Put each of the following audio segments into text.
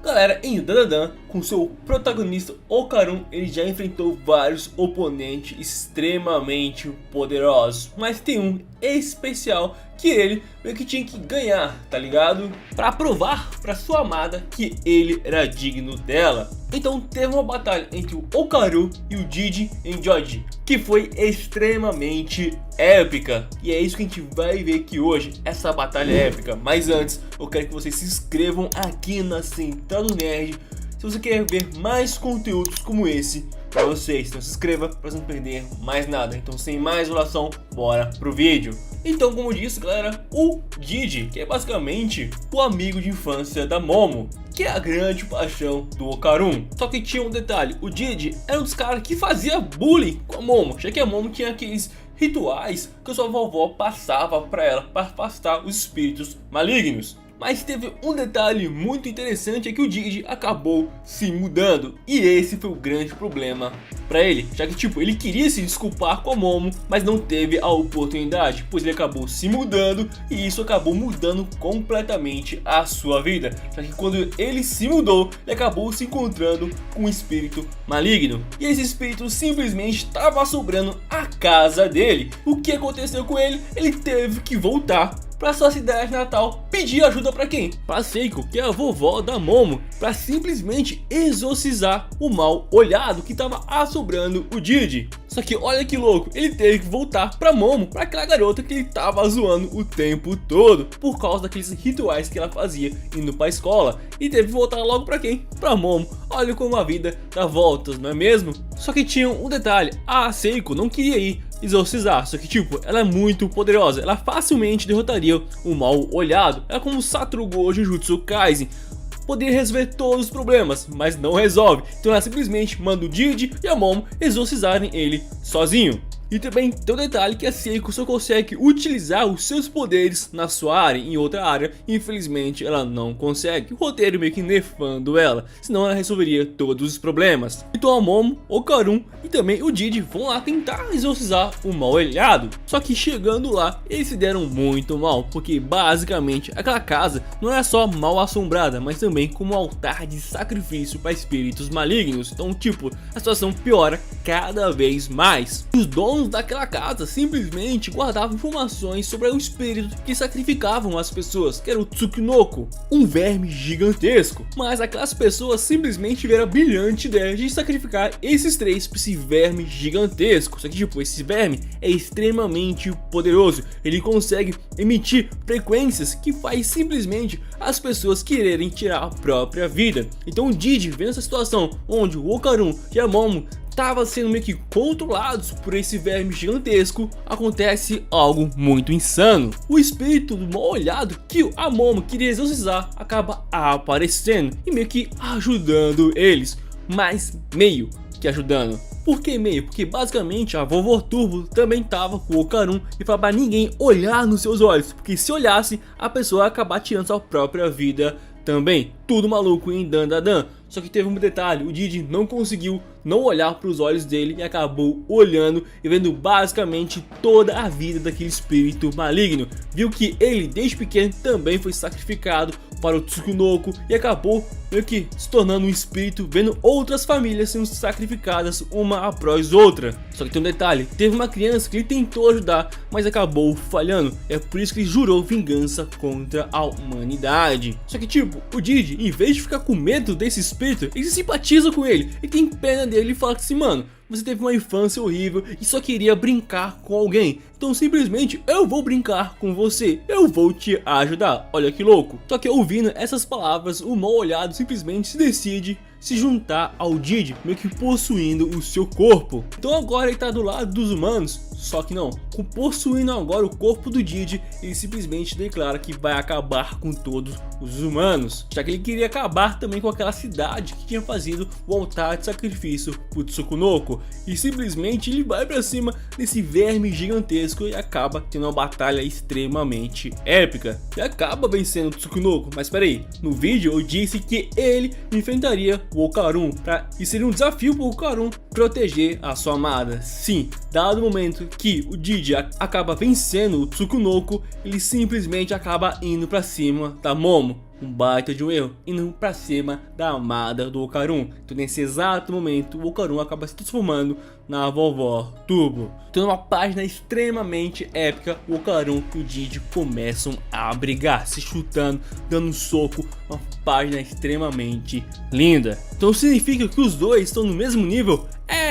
Galera, em Dandadan, com seu protagonista Okarun, ele já enfrentou vários oponentes extremamente poderosos, mas tem um especial que ele meio que tinha que ganhar, tá ligado? Pra provar pra sua amada que ele era digno dela. Então teve uma batalha entre o Okarun e o Didi em Joji, que foi extremamente épica. E é isso que a gente vai ver aqui hoje, essa batalha épica. Mas antes, eu quero que vocês se inscrevam aqui na Central do Nerd se você quer ver mais conteúdos como esse pra vocês. Então se inscreva pra não perder mais nada. Então sem mais enrolação, bora pro vídeo. Então, como eu disse, galera, o Didi, que é basicamente o amigo de infância da Momo, que é a grande paixão do Okarun. Só que tinha um detalhe, o Didi era um dos caras que fazia bullying com a Momo, já que a Momo tinha aqueles rituais que a sua vovó passava pra ela para afastar os espíritos malignos. Mas teve um detalhe muito interessante, é que o Didi acabou se mudando, e esse foi o grande problema pra ele, já que tipo, ele queria se desculpar com a Momo, mas não teve a oportunidade, pois ele acabou se mudando e isso acabou mudando completamente a sua vida, já que quando ele se mudou, ele acabou se encontrando com um espírito maligno, e esse espírito simplesmente estava assombrando a casa dele. O que aconteceu com ele? Ele teve que voltar para sua cidade natal pedir ajuda para quem? Para Seiko, que é a vovó da Momo, para simplesmente exorcizar o mal olhado que estava assombrando o Didi. Só que olha que louco, ele teve que voltar para Momo, para aquela garota que ele estava zoando o tempo todo, por causa daqueles rituais que ela fazia indo para a escola, e teve que voltar logo para quem? Para Momo. Olha como a vida dá voltas, não é mesmo? Só que tinha um detalhe, a Seiko não queria ir exorcizar, só que tipo, ela é muito poderosa, ela facilmente derrotaria o mal olhado. Ela, como Saturugou Jujutsu Kaisen, poderia resolver todos os problemas, mas não resolve, então ela simplesmente manda o Didi e a Momo exorcizarem ele sozinho. E também tem um detalhe, que a Seiko só consegue utilizar os seus poderes na sua área, em outra área infelizmente ela não consegue, o roteiro meio que nerfando ela, senão ela resolveria todos os problemas. Então a Momo, o Okarun e também o Didi vão lá tentar exorcizar o mal olhado, só que chegando lá eles se deram muito mal, porque basicamente aquela casa não era só mal assombrada, mas também como um altar de sacrifício para espíritos malignos. Então tipo, a situação piora cada vez mais. Os donos daquela casa simplesmente guardavam informações sobre o espírito que sacrificavam as pessoas, que era o Tsukinoko, um verme gigantesco. Mas aquelas pessoas simplesmente tiveram a brilhante ideia de sacrificar esses três para esse verme gigantesco. Só que tipo, esse verme é extremamente poderoso, ele consegue emitir frequências que faz simplesmente as pessoas quererem tirar a própria vida. Então o Didi, vendo essa situação onde o Okarun e a Momo estava sendo meio que controlados por esse verme gigantesco, acontece algo muito insano. O espírito do mal olhado que a Momo queria exorcizar acaba aparecendo e meio que ajudando eles, mas meio que ajudando. Por que meio? Porque basicamente a vovó Turbo também tava com o Okarun e falava pra ninguém olhar nos seus olhos, porque se olhasse a pessoa ia acabar tirando sua própria vida também. Tudo maluco em Dandadan. Só que teve um detalhe, o Didi não conseguiu não olhar para os olhos dele e acabou olhando e vendo basicamente toda a vida daquele espírito maligno. Viu que ele desde pequeno também foi sacrificado para o Tsukinoko e acabou meio que se tornando um espírito, vendo outras famílias sendo sacrificadas uma após outra. Só que tem um detalhe, teve uma criança que ele tentou ajudar, mas acabou falhando. É por isso que ele jurou vingança contra a humanidade. Só que tipo, o Didi, em vez de ficar com medo desse espírito, ele simpatiza com ele e tem pena dele e fala assim, mano, você teve uma infância horrível e só queria brincar com alguém, então simplesmente eu vou brincar com você, eu vou te ajudar. Olha que louco. Só que ouvindo essas palavras, o mal olhado simplesmente se decide se juntar ao Didi, meio que possuindo o seu corpo. Então agora ele tá do lado dos humanos, só que não, possuindo agora o corpo do Didi, ele simplesmente declara que vai acabar com todos os humanos, já que ele queria acabar também com aquela cidade que tinha fazido o altar de sacrifício pro Tsukinoko, e simplesmente ele vai pra cima desse verme gigantesco e acaba tendo uma batalha extremamente épica, e acaba vencendo o Tsukinoko. Mas peraí, no vídeo eu disse que ele enfrentaria o Okarun, e seria um desafio para o Okarun proteger a sua amada. Sim, dado o momento que o Didi acaba vencendo o Tsukinoko, ele simplesmente acaba indo para cima da Momo. um baita de um erro, indo pra cima da amada do Okarun. Então nesse exato momento o Okarun acaba se transformando na vovó Turbo. Então numa página extremamente épica, o Okarun e o Didi começam a brigar, se chutando, dando um soco. Uma página extremamente linda. Então significa que os dois estão no mesmo nível?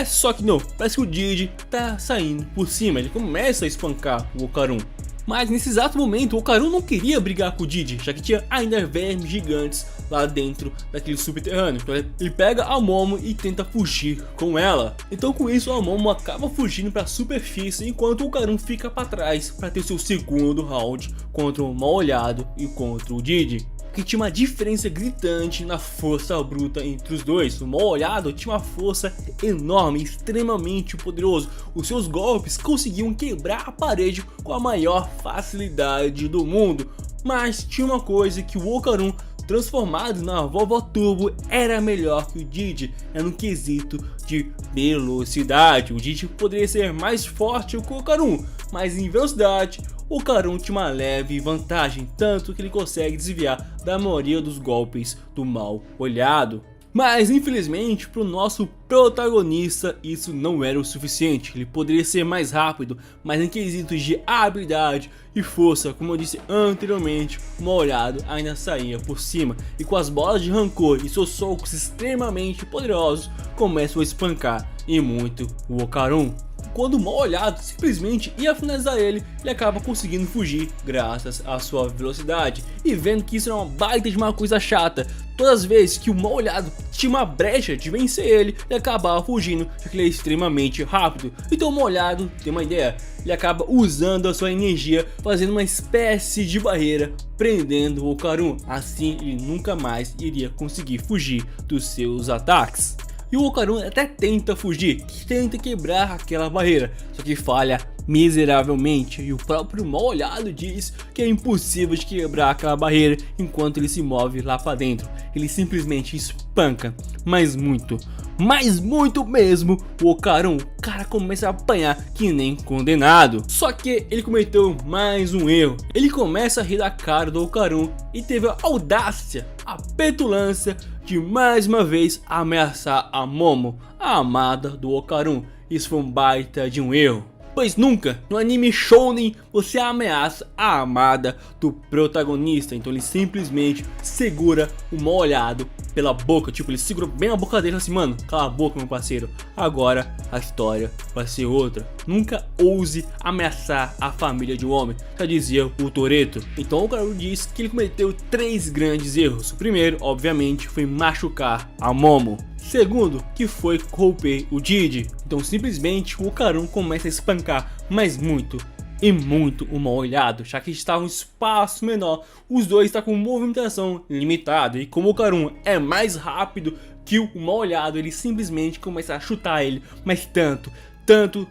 Só que não, parece que o Didi tá saindo por cima, ele começa a espancar o Okarun. Mas nesse exato momento o Okarun não queria brigar com o Didi, já que tinha ainda vermes gigantes lá dentro daquele subterrâneo. Então ele pega a Momo e tenta fugir com ela. Então com isso a Momo acaba fugindo para a superfície, enquanto o Okarun fica para trás para ter seu segundo round contra o Mal-Olhado e contra o Didi. Que tinha uma diferença gritante na força bruta entre os dois. O Mal-Olhado tinha uma força enorme, extremamente poderoso. Os seus golpes conseguiam quebrar a parede com a maior facilidade do mundo. Mas tinha uma coisa que o Okarun, transformado na vovó Turbo, era melhor que o Didi, no quesito de velocidade. O Didi poderia ser mais forte que o Okarun, mas em velocidade o Okarun tinha uma leve vantagem, tanto que ele consegue desviar da maioria dos golpes do Mal-Olhado. Mas infelizmente para o nosso protagonista isso não era o suficiente. Ele poderia ser mais rápido, mas em quesitos de habilidade e força, como eu disse anteriormente, o Mal-Olhado ainda saía por cima. E com as bolas de rancor e seus socos extremamente poderosos, começam a espancar e muito o Okarun. Quando o Mal-Olhado simplesmente ia finalizar ele, ele acaba conseguindo fugir graças à sua velocidade. E vendo que isso era uma baita de uma coisa chata, todas as vezes que o Mal-Olhado tinha uma brecha de vencer ele, ele acabava fugindo, já que ele é extremamente rápido. Então o Mal-Olhado tem uma ideia, ele acaba usando a sua energia, fazendo uma espécie de barreira, prendendo o Okarun. Assim ele nunca mais iria conseguir fugir dos seus ataques. E o Okarun até tenta fugir, tenta quebrar aquela barreira, só que falha miseravelmente. E o próprio Mal-Olhado diz que é impossível de quebrar aquela barreira enquanto ele se move lá pra dentro. Ele simplesmente espanca, mas muito mesmo, o Okarun. O cara começa a apanhar que nem condenado. Só que ele cometeu mais um erro. Ele começa a rir da cara do Okarun e teve a audácia, a petulância de mais uma vez ameaçar a Momo, a amada do Okarun. Isso foi um baita de um erro, pois nunca no anime shounen você ameaça a amada do protagonista. Então ele simplesmente segura o Mal-Olhado pela boca, tipo, ele segura bem a boca dele assim, mano, cala a boca meu parceiro, agora a história vai ser outra. Nunca ouse ameaçar a família de um homem, já dizia o Toretto. Então o Okarun diz que ele cometeu 3 grandes erros. O primeiro, obviamente, foi machucar a Momo. Segundo, que foi corromper o Didi. Então simplesmente o Okarun começa a espancar, mas muito o Mal-Olhado, já que está um espaço menor, os dois estão com movimentação limitada. E como o Okarun é mais rápido que o Mal-Olhado, ele simplesmente começa a chutar ele, mas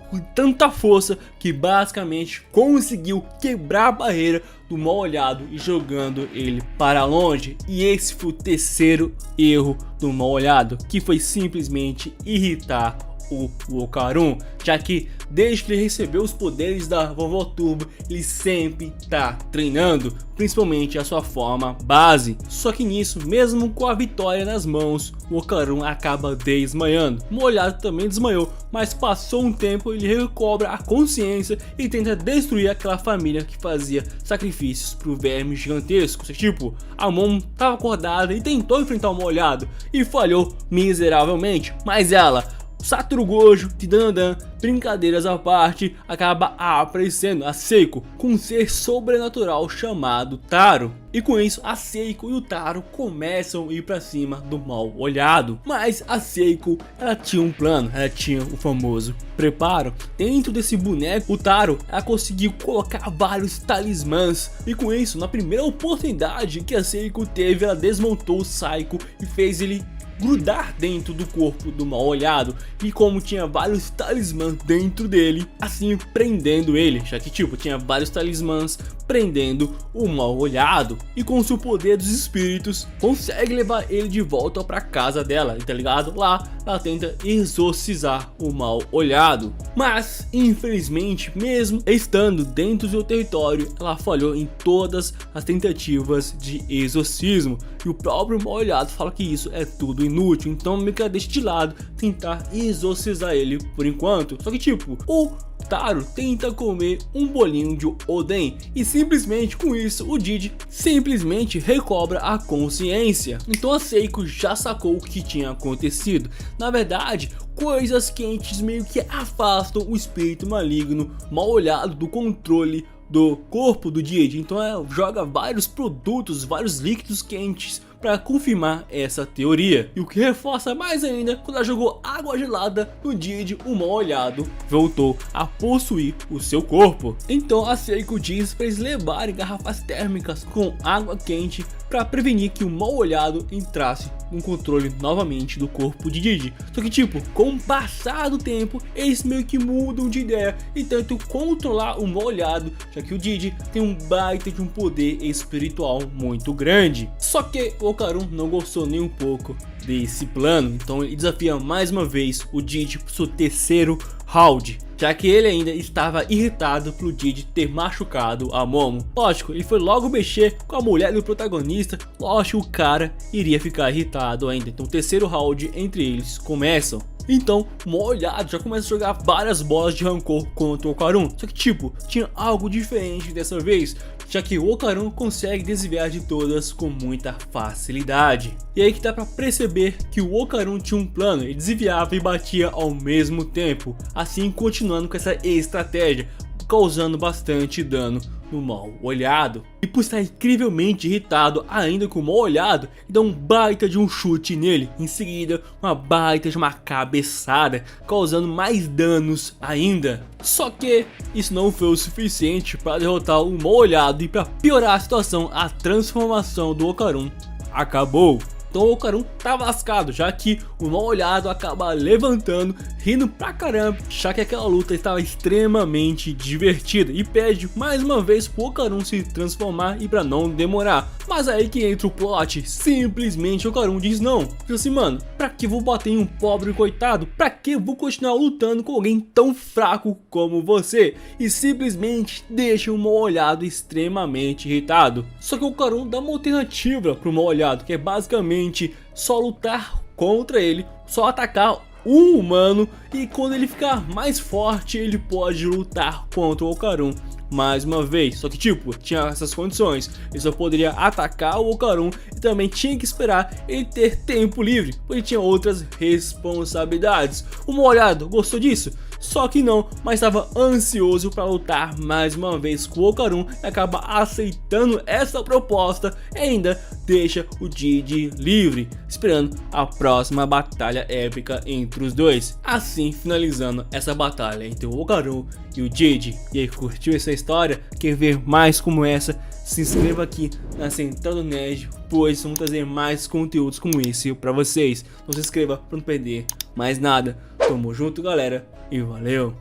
com tanta força que basicamente conseguiu quebrar a barreira do Mal-Olhado e jogando ele para longe. E esse foi o terceiro erro do Mal-Olhado, que foi simplesmente irritar o Okarun, já que desde que ele recebeu os poderes da vovó Turbo, ele sempre tá treinando, principalmente a sua forma base. Só que nisso, mesmo com a vitória nas mãos, o Okarun acaba desmaiando. O Mal-Olhado também desmaiou, mas passou um tempo, ele recobra a consciência e tenta destruir aquela família que fazia sacrifícios pro verme gigantesco. Tipo, a Momo estava acordada e tentou enfrentar o Mal-Olhado e falhou miseravelmente, mas ela, Satoru Gojo, Tidandan, brincadeiras à parte, acaba aparecendo a Seiko com um ser sobrenatural chamado Taro. E com isso a Seiko e o Taro começam a ir pra cima do Mal-Olhado. Mas a Seiko, ela tinha um plano, ela tinha o famoso preparo. Dentro desse boneco, o Taro, ela conseguiu colocar vários talismãs. E com isso, na primeira oportunidade que a Seiko teve, ela desmontou o Saiko e fez ele grudar dentro do corpo do Mal-Olhado, e como tinha vários talismãs dentro dele, assim prendendo ele, já que tipo, tinha vários talismãs prendendo o Mal-Olhado, e com o seu poder dos espíritos, consegue levar ele de volta pra casa dela, tá ligado? Lá, ela tenta exorcizar o Mal-Olhado, mas infelizmente, mesmo estando dentro do seu território, ela falhou em todas as tentativas de exorcismo, e o próprio Mal-Olhado fala que isso é tudo inútil, então meio que ela deixa de lado tentar exorcizar ele por enquanto. Só que tipo, o Taro tenta comer um bolinho de Oden, e simplesmente com isso o Didi simplesmente recobra a consciência. Então a Seiko já sacou o que tinha acontecido. Na verdade, coisas quentes meio que afastam o espírito maligno Mal-Olhado do controle do corpo do Didi. Então joga vários produtos, vários líquidos quentes para confirmar essa teoria. E o que reforça mais ainda, quando ela jogou água gelada no Didi, o Mal-Olhado voltou a possuir o seu corpo. Então a Seiko diz para eles levarem garrafas térmicas com água quente para prevenir que o Mal-Olhado entrasse no controle novamente do corpo de Didi. Só que tipo, com o passar do tempo, eles meio que mudam de ideia e tentam controlar o Mal-Olhado, já que o Didi tem um baita de um poder espiritual muito grande. Só que o Okarun não gostou nem um pouco desse plano, então ele desafia mais uma vez o Didi para o seu terceiro round, já que ele ainda estava irritado pelo Didi ter machucado a Momo. Lógico, ele foi logo mexer com a mulher do protagonista, lógico, o cara iria ficar irritado ainda. Então o terceiro round entre eles começam. Então, o Mal-Olhado já começa a jogar várias bolas de rancor contra o Okarun. Só que tipo, tinha algo diferente dessa vez, já que o Okarun consegue desviar de todas com muita facilidade. E aí que dá pra perceber que o Okarun tinha um plano, ele desviava e batia ao mesmo tempo, assim continuando com essa estratégia, causando bastante dano no Mal-Olhado. E por estar incrivelmente irritado ainda com o Mal-Olhado, dá um baita de um chute nele, em seguida uma baita de uma cabeçada, causando mais danos ainda. Só que isso não foi o suficiente para derrotar o Mal-Olhado, e para piorar a situação, a transformação do Okarun acabou. Então o Okarun tá lascado, já que o Mal-Olhado acaba levantando, rindo pra caramba, já que aquela luta estava extremamente divertida, e pede mais uma vez pro Okarun se transformar e pra não demorar. Mas aí que entra o plot, simplesmente o Okarun diz não. Diz assim, mano, pra que vou bater em um pobre coitado? Pra que vou continuar lutando com alguém tão fraco como você? E simplesmente deixa o Mal-Olhado extremamente irritado. Só que o Okarun dá uma alternativa pro Mal-Olhado, que é basicamente só lutar contra ele, só atacar um humano, e quando ele ficar mais forte ele pode lutar contra o Okarun mais uma vez. Só que tipo, tinha essas condições, ele só poderia atacar o Okarun e também tinha que esperar ele ter tempo livre, porque tinha outras responsabilidades. O Mal-Olhado gostou disso? Só que não, mas estava ansioso para lutar mais uma vez com o Okarun, e acaba aceitando essa proposta e ainda deixa o Didi livre, esperando a próxima batalha épica entre os dois. Assim finalizando essa batalha entre o Okarun e o Didi. E aí, curtiu essa história? Quer ver mais como essa? Se inscreva aqui na Central do Nerd, pois vamos trazer mais conteúdos como esse para vocês. Não se inscreva para não perder mais nada. Tamo junto, galera, e valeu!